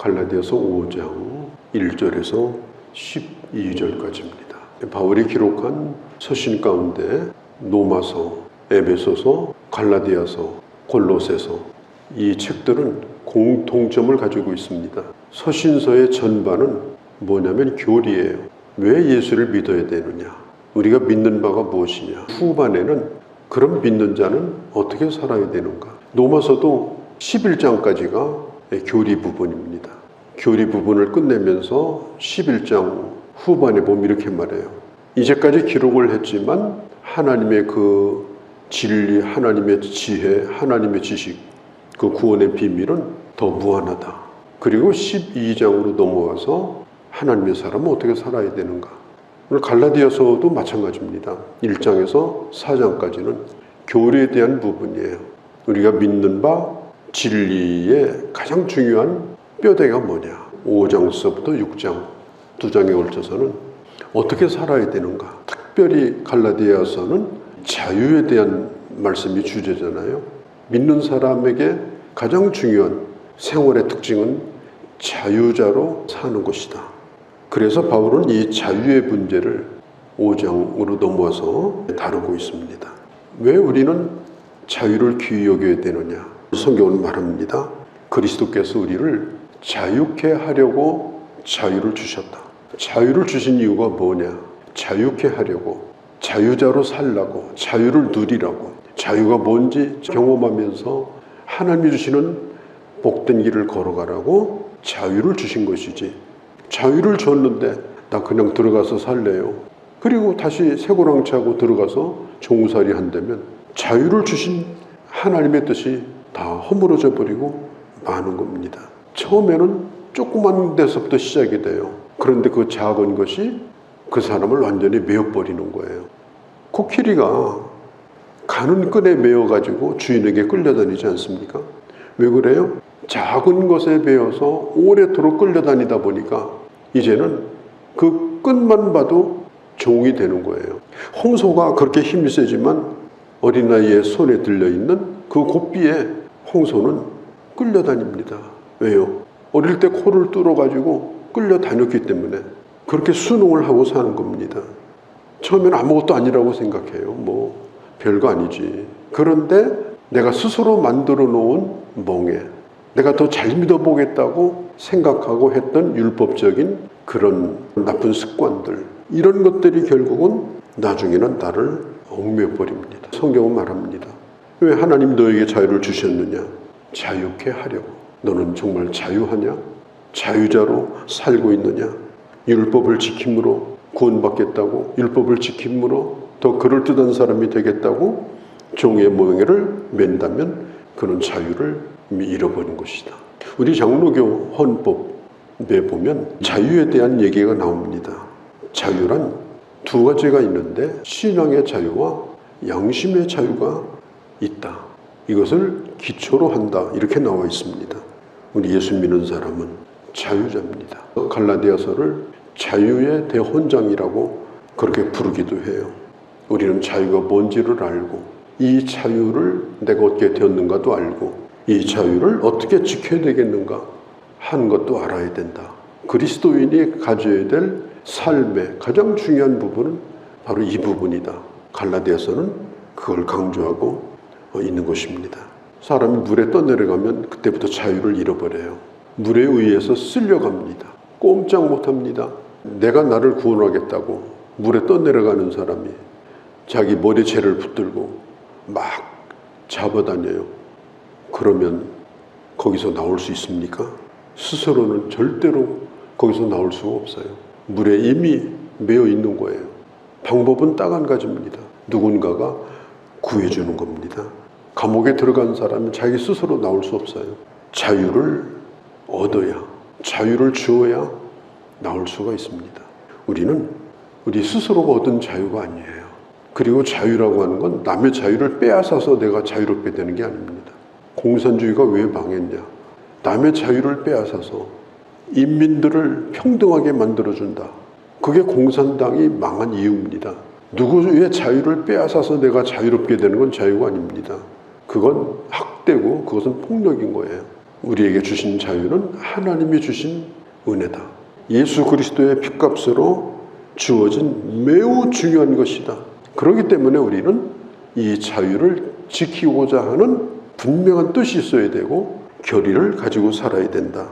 갈라디아서 5장 1절에서 12절까지입니다. 바울이 기록한 서신 가운데 로마서, 에베소서, 갈라디아서, 골로새서 이 책들은 공통점을 가지고 있습니다. 서신서의 전반은 뭐냐면 교리예요. 왜 예수를 믿어야 되느냐? 우리가 믿는 바가 무엇이냐? 후반에는 그럼 믿는 자는 어떻게 살아야 되는가? 로마서도 11장까지가 교리 부분입니다. 교리 부분을 끝내면서 11장 후반에 보면 이렇게 말해요. 이제까지 기록을 했지만 하나님의 그 진리, 하나님의 지혜, 하나님의 지식, 그 구원의 비밀은 더 무한하다. 그리고 12장으로 넘어와서 하나님의 사람은 어떻게 살아야 되는가? 오늘 갈라디아서도 마찬가지입니다. 1장에서 4장까지는 교리에 대한 부분이에요. 우리가 믿는 바 진리의 가장 중요한 뼈대가 뭐냐? 5장서부터 6장, 2장에 걸쳐서는 어떻게 살아야 되는가? 특별히 갈라디아서는 자유에 대한 말씀이 주제잖아요. 믿는 사람에게 가장 중요한 생활의 특징은 자유자로 사는 것이다. 그래서 바울은 이 자유의 문제를 5장으로 넘어와서 다루고 있습니다. 왜 우리는 자유를 귀히 여겨야 되느냐? 성경은 말합니다. 그리스도께서 우리를 자유케 하려고 자유를 주셨다. 자유를 주신 이유가 뭐냐? 자유케 하려고, 자유자로 살라고, 자유를 누리라고, 자유가 뭔지 경험하면서 하나님이 주시는 복된 길을 걸어가라고 자유를 주신 것이지. 자유를 줬는데 나 그냥 들어가서 살래요. 그리고 다시 쇠고랑차고 들어가서 종살이 한다면 자유를 주신 하나님의 뜻이 다 허물어져 버리고 마는 겁니다. 처음에는 조그만 데서부터 시작이 돼요. 그런데 그 작은 것이 그 사람을 완전히 메어버리는 거예요. 코끼리가 가는 끈에 메어가지고 주인에게 끌려다니지 않습니까? 왜 그래요? 작은 것에 베어서 오래도록 끌려다니다 보니까 이제는 그 끈만 봐도 종이 되는 거예요. 홍소가 그렇게 힘이 세지만 어린아이의 손에 들려있는 그 고삐에 홍소는 끌려다닙니다. 왜요? 어릴 때 코를 뚫어가지고 끌려다녔기 때문에 그렇게 순응을 하고 사는 겁니다. 처음에는 아무것도 아니라고 생각해요. 뭐 별거 아니지. 그런데 내가 스스로 만들어 놓은 멍에 내가 더 잘 믿어보겠다고 생각하고 했던 율법적인 그런 나쁜 습관들, 이런 것들이 결국은 나중에는 나를 얽매버립니다. 성경은 말합니다. 왜 하나님 너에게 자유를 주셨느냐? 자유케 하려고. 너는 정말 자유하냐? 자유자로 살고 있느냐? 율법을 지킴으로 구원받겠다고, 율법을 지킴으로 더 그럴듯한 사람이 되겠다고 종의 멍에를 맨다면 그는 자유를 이미 잃어버린 것이다. 우리 장로교 헌법에 보면 자유에 대한 얘기가 나옵니다. 자유란 두 가지가 있는데 신앙의 자유와 양심의 자유가 있다. 이것을 기초로 한다. 이렇게 나와 있습니다. 우리 예수 믿는 사람은 자유자입니다. 갈라디아서를 자유의 대헌장이라고 그렇게 부르기도 해요. 우리는 자유가 뭔지를 알고 이 자유를 내가 어떻게 되었는가도 알고 이 자유를 어떻게 지켜야 되겠는가 하는 것도 알아야 된다. 그리스도인이 가져야 될 삶의 가장 중요한 부분은 바로 이 부분이다. 갈라디아서는 그걸 강조하고 있는 것입니다. 사람이 물에 떠내려가면 그때부터 자유를 잃어버려요. 물에 의해서 쓸려갑니다. 꼼짝 못합니다. 내가 나를 구원하겠다고 물에 떠내려가는 사람이 자기 머리에 재를 붙들고 막 잡아다녀요. 그러면 거기서 나올 수 있습니까? 스스로는 절대로 거기서 나올 수가 없어요. 물에 이미 매여 있는 거예요. 방법은 딱 한 가지입니다. 누군가가 구해주는 겁니다. 감옥에 들어간 사람은 자기 스스로 나올 수 없어요. 자유를 얻어야, 자유를 주어야 나올 수가 있습니다. 우리는 우리 스스로가 얻은 자유가 아니에요. 그리고 자유라고 하는 건 남의 자유를 빼앗아서 내가 자유롭게 되는 게 아닙니다. 공산주의가 왜 망했냐? 남의 자유를 빼앗아서 인민들을 평등하게 만들어준다. 그게 공산당이 망한 이유입니다. 누구의 자유를 빼앗아서 내가 자유롭게 되는 건 자유가 아닙니다. 그건 학대고 그것은 폭력인 거예요. 우리에게 주신 자유는 하나님이 주신 은혜다. 예수 그리스도의 핏값으로 주어진 매우 중요한 것이다. 그렇기 때문에 우리는 이 자유를 지키고자 하는 분명한 뜻이 있어야 되고 결의를 가지고 살아야 된다.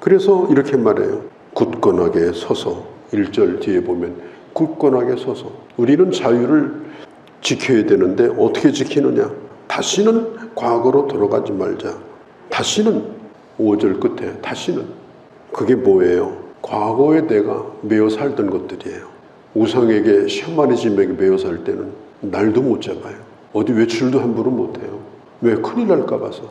그래서 이렇게 말해요. 굳건하게 서서 1절 뒤에 보면 굳건하게 서서 우리는 자유를 지켜야 되는데 어떻게 지키느냐? 다시는 과거로 돌아가지 말자. 다시는 5절 끝에 다시는 그게 뭐예요? 과거에 내가 매어 살던 것들이에요. 우상에게 샤머니즘에게 매어 살 때는 날도 못 잡아요. 어디 외출도 함부로 못해요. 왜? 큰일 날까 봐서.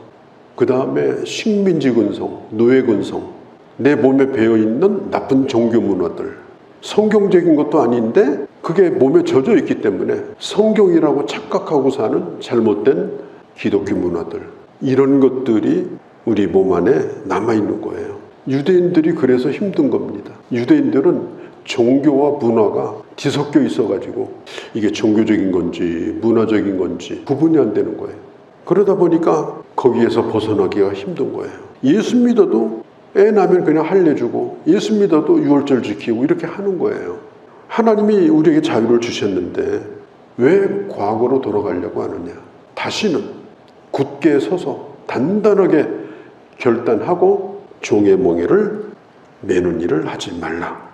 그 다음에 식민지 근성, 노예 근성, 내 몸에 배어있는 나쁜 종교 문화들, 성경적인 것도 아닌데 그게 몸에 젖어 있기 때문에 성경이라고 착각하고 사는 잘못된 기독교 문화들, 이런 것들이 우리 몸 안에 남아있는 거예요. 유대인들이 그래서 힘든 겁니다. 유대인들은 종교와 문화가 뒤섞여 있어가지고 이게 종교적인 건지 문화적인 건지 구분이 안 되는 거예요. 그러다 보니까 거기에서 벗어나기가 힘든 거예요. 예수 믿어도 애 나면 그냥 할례주고 예수 믿어도 유월절 지키고 이렇게 하는 거예요. 하나님이 우리에게 자유를 주셨는데 왜 과거로 돌아가려고 하느냐? 다시는 굳게 서서 단단하게 결단하고 종의 멍에를 매는 일을 하지 말라.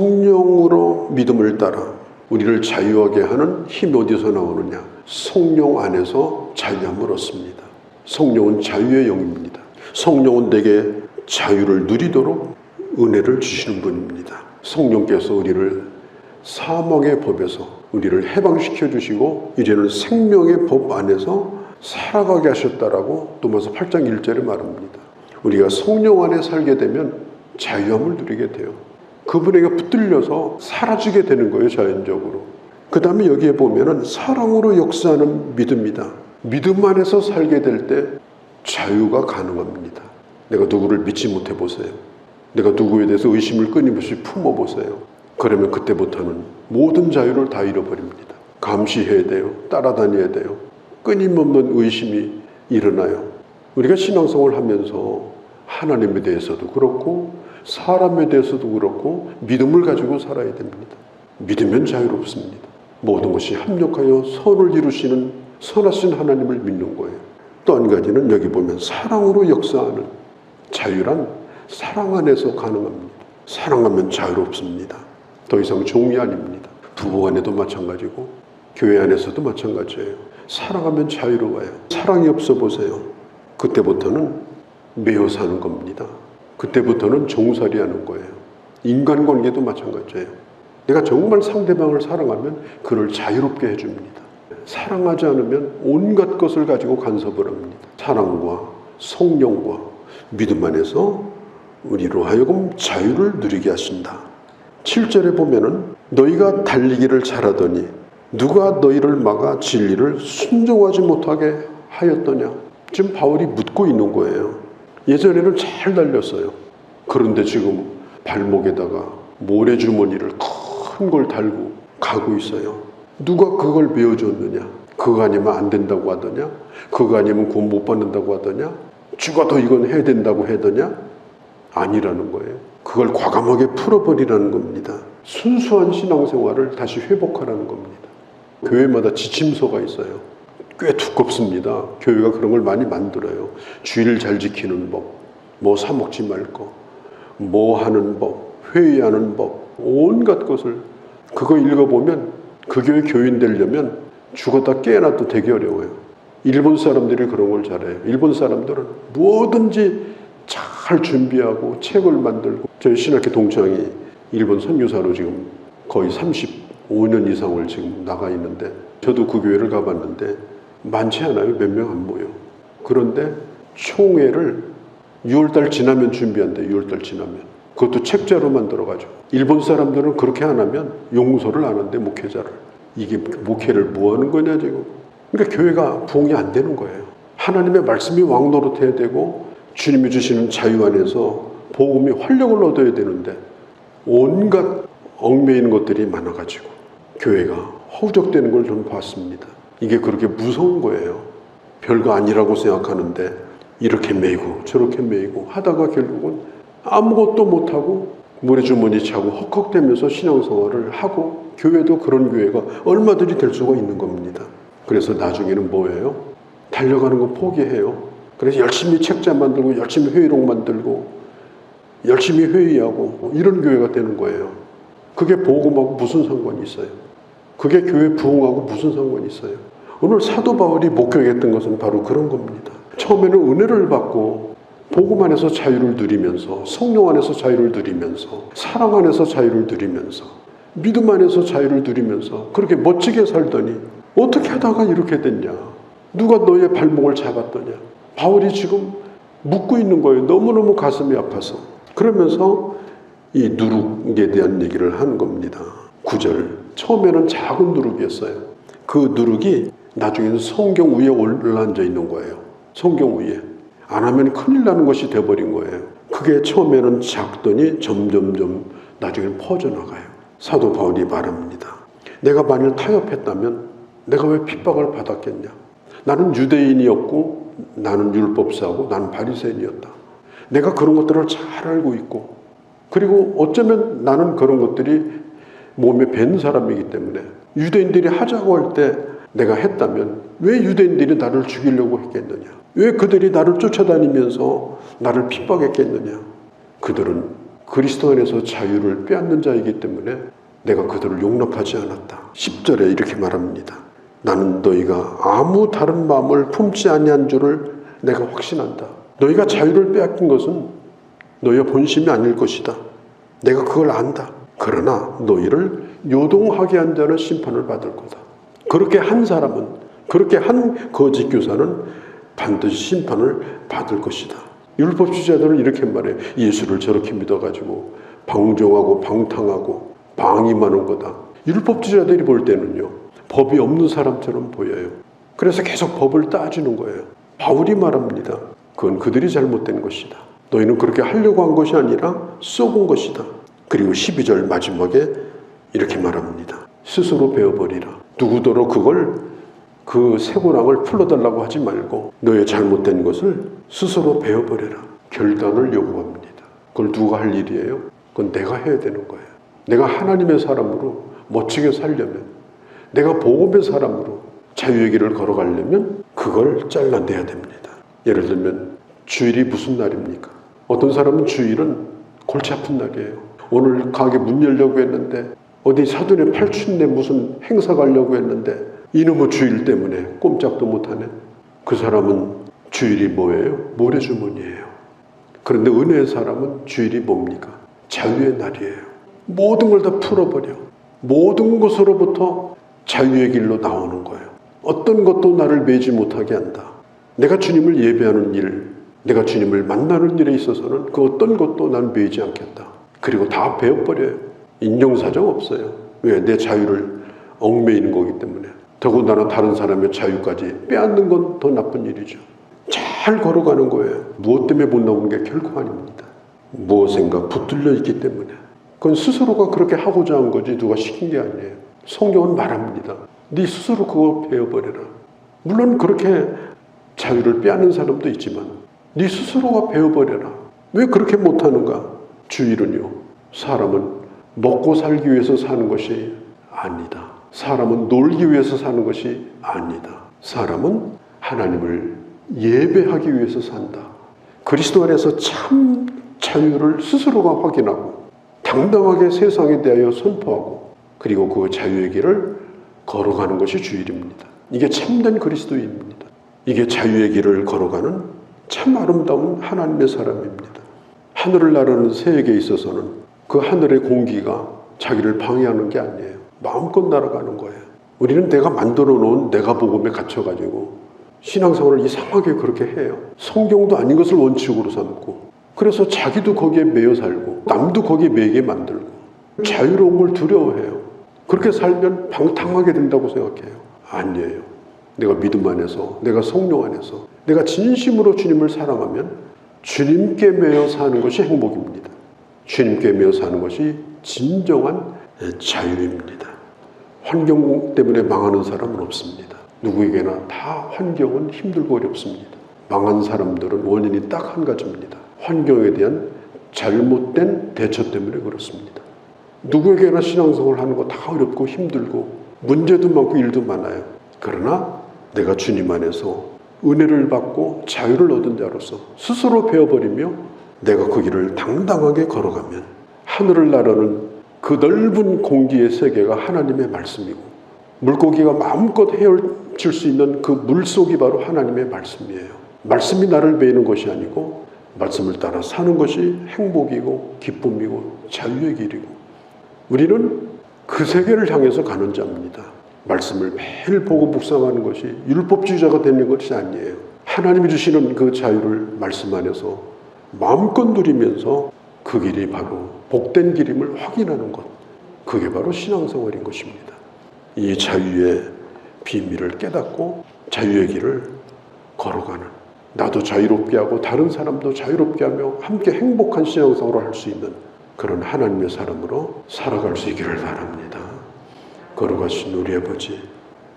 성령으로 믿음을 따라 우리를 자유하게 하는 힘이 어디서 나오느냐? 성령 안에서 자유함을 얻습니다. 성령은 자유의 영입니다. 성령은 내게 자유를 누리도록 은혜를 주시는 분입니다. 성령께서 우리를 사망의 법에서 우리를 해방시켜 주시고 이제는 생명의 법 안에서 살아가게 하셨다라고 로마서 8장 1절에 말합니다. 우리가 성령 안에 살게 되면 자유함을 누리게 돼요. 그분에게 붙들려서 사라지게 되는 거예요, 자연적으로. 그 다음에 여기에 보면은 사랑으로 역사하는 믿음이다. 믿음 안에서 살게 될 때 자유가 가능합니다. 내가 누구를 믿지 못해 보세요. 내가 누구에 대해서 의심을 끊임없이 품어보세요. 그러면 그때부터는 모든 자유를 다 잃어버립니다. 감시해야 돼요. 따라다녀야 돼요. 끊임없는 의심이 일어나요. 우리가 신앙생활을 하면서 하나님에 대해서도 그렇고 사람에 대해서도 그렇고 믿음을 가지고 살아야 됩니다. 믿으면 자유롭습니다. 모든 것이 합력하여 선을 이루시는 선하신 하나님을 믿는 거예요. 또 한 가지는 여기 보면 사랑으로 역사하는 자유란 사랑 안에서 가능합니다. 사랑하면 자유롭습니다. 더 이상 종이 아닙니다. 부부 안에도 마찬가지고 교회 안에서도 마찬가지예요. 사랑하면 자유로워요. 사랑이 없어 보세요. 그때부터는 매여 사는 겁니다. 그때부터는 종살이 하는 거예요. 인간관계도 마찬가지예요. 내가 정말 상대방을 사랑하면 그를 자유롭게 해줍니다. 사랑하지 않으면 온갖 것을 가지고 간섭을 합니다. 사랑과 성령과 믿음 안에서 우리로 하여금 자유를 누리게 하신다. 7절에 보면은 너희가 달리기를 잘하더니 누가 너희를 막아 진리를 순종하지 못하게 하였더냐. 지금 바울이 묻고 있는 거예요. 예전에는 잘 달렸어요. 그런데 지금 발목에다가 모래주머니를 큰 걸 달고 가고 있어요. 누가 그걸 메어줬느냐? 그거 아니면 안 된다고 하더냐? 그거 아니면 구원 못 받는다고 하더냐? 죽어도 이건 해야 된다고 하더냐? 아니라는 거예요. 그걸 과감하게 풀어버리라는 겁니다. 순수한 신앙생활을 다시 회복하라는 겁니다. 교회마다 지침서가 있어요. 꽤 두껍습니다. 교회가 그런 걸 많이 만들어요. 주의를 잘 지키는 법, 뭐 사먹지 말 거, 뭐 하는 법, 회의하는 법, 온갖 것을 그거 읽어보면 그 교회 교인 되려면 죽었다 깨어나도 되게 어려워요. 일본 사람들이 그런 걸 잘해요. 일본 사람들은 뭐든지 잘 준비하고 책을 만들고, 저희 신학교 동창이 일본 선교사로 지금 거의 35년 이상을 지금 나가 있는데, 저도 그 교회를 가봤는데 많지 않아요. 몇 명 안 모여. 그런데 총회를 6월달 지나면 준비한대. 6월달 지나면. 그것도 책자로 만들어가지고. 일본 사람들은 그렇게 안 하면 용서를 안 한대, 목회자를. 이게 목회를 뭐 하는 거냐 지금. 그러니까 교회가 부흥이 안 되는 거예요. 하나님의 말씀이 왕노릇해야 되고 주님이 주시는 자유 안에서 복음이 활력을 얻어야 되는데 온갖 얽매이는 것들이 많아가지고 교회가 허우적대는 걸 좀 봤습니다. 이게 그렇게 무서운 거예요. 별거 아니라고 생각하는데 이렇게 매이고 저렇게 매이고 하다가 결국은 아무것도 못하고 모래주머니 차고 헉헉대면서 신앙생활을 하고, 교회도 그런 교회가 얼마든지 될 수가 있는 겁니다. 그래서 나중에는 뭐예요? 달려가는 거 포기해요. 그래서 열심히 책자 만들고 열심히 회의록 만들고 열심히 회의하고 이런 교회가 되는 거예요. 그게 복음하고 무슨 상관이 있어요? 그게 교회 부흥하고 무슨 상관이 있어요? 오늘 사도 바울이 목격했던 것은 바로 그런 겁니다. 처음에는 은혜를 받고 복음 안에서 자유를 누리면서, 성령 안에서 자유를 누리면서, 사랑 안에서 자유를 누리면서, 믿음 안에서 자유를 누리면서 그렇게 멋지게 살더니 어떻게 하다가 이렇게 됐냐? 누가 너의 발목을 잡았더냐? 바울이 지금 묻고 있는 거예요. 너무너무 가슴이 아파서. 그러면서 이 누룩에 대한 얘기를 하는 겁니다. 9절. 처음에는 작은 누룩이었어요. 그 누룩이 나중에는 성경 위에 올라앉아 있는 거예요. 성경 위에. 안 하면 큰일 나는 것이 되어버린 거예요. 그게 처음에는 작더니 점점점 나중에는 퍼져나가요. 사도 바울이 말합니다. 내가 만일 타협했다면 내가 왜 핍박을 받았겠냐? 나는 유대인이었고 나는 율법사고 나는 바리새인이었다. 내가 그런 것들을 잘 알고 있고, 그리고 어쩌면 나는 그런 것들이 몸에 밴 사람이기 때문에 유대인들이 하자고 할 때 내가 했다면 왜 유대인들이 나를 죽이려고 했겠느냐? 왜 그들이 나를 쫓아다니면서 나를 핍박했겠느냐? 그들은 그리스도 안에서 자유를 빼앗는 자이기 때문에 내가 그들을 용납하지 않았다. 10절에 이렇게 말합니다. 나는 너희가 아무 다른 마음을 품지 아니한 줄을 내가 확신한다. 너희가 자유를 빼앗긴 것은 너희의 본심이 아닐 것이다. 내가 그걸 안다. 그러나 너희를 요동하게 한 자는 심판을 받을 거다. 그렇게 한 사람은, 그렇게 한 거짓 교사는 반드시 심판을 받을 것이다. 율법주의자들은 이렇게 말해요. 예수를 저렇게 믿어가지고 방종하고 방탕하고 방임하는 거다. 율법주의자들이 볼 때는요, 법이 없는 사람처럼 보여요. 그래서 계속 법을 따지는 거예요. 바울이 말합니다. 그건 그들이 잘못된 것이다. 너희는 그렇게 하려고 한 것이 아니라 쏘은 것이다. 그리고 12절 마지막에 이렇게 말합니다. 스스로 베어버리라. 누구더러 그걸, 그 쇠고랑을 풀어달라고 하지 말고 너의 잘못된 것을 스스로 베어버려라. 결단을 요구합니다. 그걸 누가 할 일이에요? 그건 내가 해야 되는 거예요. 내가 하나님의 사람으로 멋지게 살려면, 내가 복음의 사람으로 자유의 길을 걸어가려면 그걸 잘라내야 됩니다. 예를 들면 주일이 무슨 날입니까? 어떤 사람은 주일은 골치 아픈 날이에요. 오늘 가게 문 열려고 했는데, 어디 사돈의 팔춘내 무슨 행사 가려고 했는데 이놈의 주일 때문에 꼼짝도 못하네. 그 사람은 주일이 뭐예요? 모래주머니예요. 그런데 은혜의 사람은 주일이 뭡니까? 자유의 날이에요. 모든 걸 다 풀어버려. 모든 것으로부터 자유의 길로 나오는 거예요. 어떤 것도 나를 매지 못하게 한다. 내가 주님을 예배하는 일, 내가 주님을 만나는 일에 있어서는 그 어떤 것도 난 매지 않겠다. 그리고 다 베어버려요. 인정사정 없어요. 왜? 내 자유를 얽매이는 거기 때문에. 더군다나 다른 사람의 자유까지 빼앗는 건 더 나쁜 일이죠. 잘 걸어가는 거예요. 무엇 때문에 못 나오는 게 결코 아닙니다. 무엇인가 붙들려 있기 때문에. 그건 스스로가 그렇게 하고자 한 거지 누가 시킨 게 아니에요. 성경은 말합니다. 네 스스로 그거 베어버려라. 물론 그렇게 자유를 빼앗는 사람도 있지만 네 스스로가 베어버려라. 왜 그렇게 못하는가? 주일은요, 사람은 먹고 살기 위해서 사는 것이 아니다. 사람은 놀기 위해서 사는 것이 아니다. 사람은 하나님을 예배하기 위해서 산다. 그리스도 안에서 참 자유를 스스로가 확인하고 당당하게 세상에 대하여 선포하고, 그리고 그 자유의 길을 걸어가는 것이 주일입니다. 이게 참된 그리스도인입니다. 이게 자유의 길을 걸어가는 참 아름다운 하나님의 사람입니다. 하늘을 나르는 새에게 있어서는 그 하늘의 공기가 자기를 방해하는 게 아니에요. 마음껏 날아가는 거예요. 우리는 내가 만들어 놓은 내가 복음에 갇혀가지고 신앙생활을 이상하게 그렇게 해요. 성경도 아닌 것을 원칙으로 삼고, 그래서 자기도 거기에 매여 살고 남도 거기에 매게 만들고 자유로운 걸 두려워해요. 그렇게 살면 방탕하게 된다고 생각해요. 아니에요. 내가 믿음 안에서, 내가 성령 안에서, 내가 진심으로 주님을 사랑하면 주님께 매여 사는 것이 행복입니다. 주님께 매여 사는 것이 진정한 자유입니다. 환경 때문에 망하는 사람은 없습니다. 누구에게나 다 환경은 힘들고 어렵습니다. 망한 사람들은 원인이 딱 한 가지입니다. 환경에 대한 잘못된 대처 때문에 그렇습니다. 누구에게나 신앙생활 하는 거 다 어렵고 힘들고 문제도 많고 일도 많아요. 그러나 내가 주님 안에서 은혜를 받고 자유를 얻은 자로서 스스로 배워버리며 내가 그 길을 당당하게 걸어가면 하늘을 나르는 그 넓은 공기의 세계가 하나님의 말씀이고 물고기가 마음껏 헤엄칠 수 있는 그 물속이 바로 하나님의 말씀이에요. 말씀이 나를 베이는 것이 아니고 말씀을 따라 사는 것이 행복이고 기쁨이고 자유의 길이고 우리는 그 세계를 향해서 가는 자입니다. 말씀을 매일 보고 묵상하는 것이 율법주의자가 되는 것이 아니에요. 하나님이 주시는 그 자유를 말씀 안에서 마음껏 누리면서 그 길이 바로 복된 길임을 확인하는 것, 그게 바로 신앙생활인 것입니다. 이 자유의 비밀을 깨닫고 자유의 길을 걸어가는, 나도 자유롭게 하고 다른 사람도 자유롭게 하며 함께 행복한 신앙생활을 할 수 있는 그런 하나님의 사람으로 살아갈 수 있기를 바랍니다. 걸어가신 우리 아버지,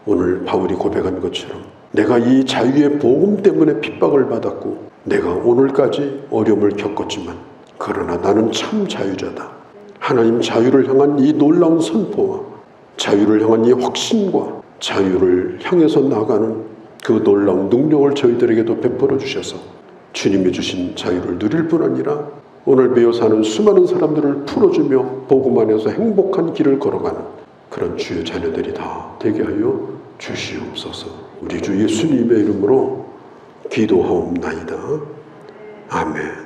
오늘 바울이 고백한 것처럼 내가 이 자유의 복음 때문에 핍박을 받았고 내가 오늘까지 어려움을 겪었지만 그러나 나는 참 자유자다. 하나님 자유를 향한 이 놀라운 선포와 자유를 향한 이 확신과 자유를 향해서 나아가는 그 놀라운 능력을 저희들에게도 베풀어 주셔서 주님이 주신 자유를 누릴 뿐 아니라 오늘 배워 사는 수많은 사람들을 풀어주며 복음 안에서 행복한 길을 걸어가는 그런 주의 자녀들이 다 되게 하여 주시옵소서. 우리 주 예수님의 이름으로 기도하옵나이다. 아멘.